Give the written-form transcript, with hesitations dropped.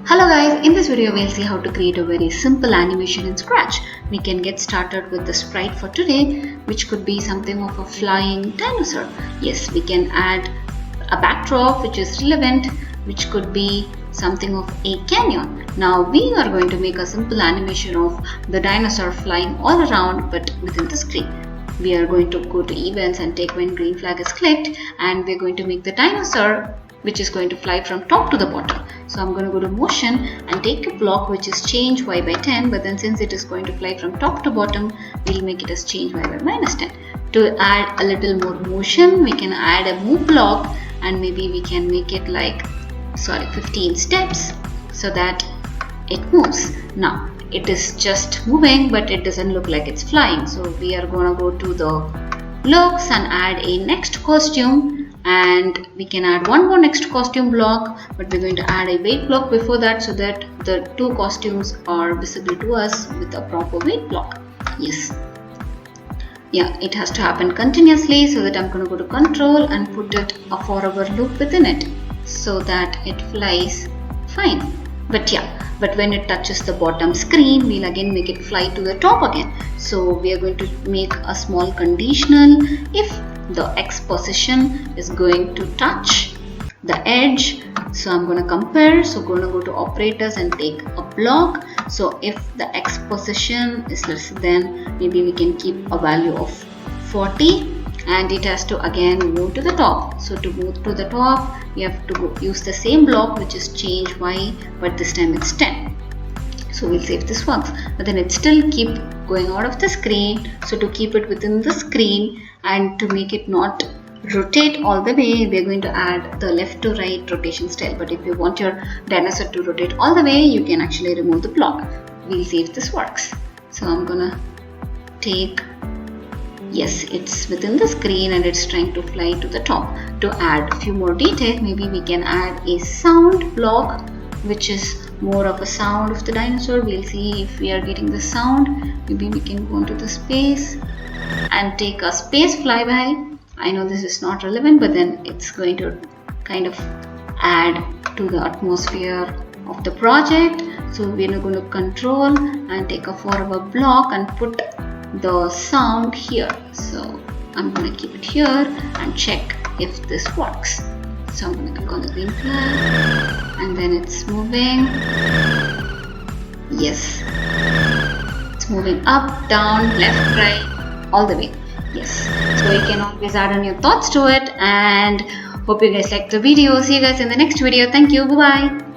Hello guys, in this video we'll see how to create a very simple animation in Scratch. We can get started with the sprite for today, which could be something of a flying dinosaur. Yes, we can add a backdrop which is relevant, which could be something of a canyon. Now we are going to make a simple animation of the dinosaur flying all around but within the screen. We are going to go to events and take when green flag is clicked, and we're going to make the dinosaur which is going to fly from top to the bottom. So I'm going to go to motion and take a block which is change y by 10, but then since it is going to fly from top to bottom, we'll make it as change y by minus 10. To add a little more motion, we can add a move block, and maybe we can make it like 15 steps so that it moves. Now it is just moving, but it doesn't look like it's flying. So we are going to go to the looks and add a next costume, and we can add one more next costume block, but we're going to add a weight block before that so that the two costumes are visible to us with a proper weight block. Yes. Yeah, it has to happen continuously, so that I'm going to go to control and put it a forever loop within it so that it flies fine. But when it touches the bottom screen, we'll again make it fly to the top again. So we are going to make a small conditional if the X position is going to touch the edge. So I'm going to compare. So going to go to operators and take a block. So if the X position is less than, maybe we can keep a value of 40, and it has to again move to the top. So to move to the top, we have to use the same block which is change y, but this time it's 10. So we'll see if this works, but then it still keep going out of the screen. So to keep it within the screen and to make it not rotate all the way, we're going to add the left to right rotation style. But if you want your dinosaur to rotate all the way, you can actually remove the block. We'll see if this works. So I'm gonna take, yes, it's within the screen and it's trying to fly to the top. To add a few more detail, maybe we can add a sound block which is more of a sound of the dinosaur. We'll see if we are getting the sound. Maybe we can go into the space and take a space flyby. I know this is not relevant, but then it's going to kind of add to the atmosphere of the project. So we're going to control and take a forever block and put the sound here. So I'm going to keep it here and check if this works. So I'm going to click on the green flag, and then it's moving. Yes, it's moving up, down, left, right, all the way. Yes, so you can always add on your thoughts to it, and hope you guys liked the video. See you guys in the next video. Thank you. Bye bye.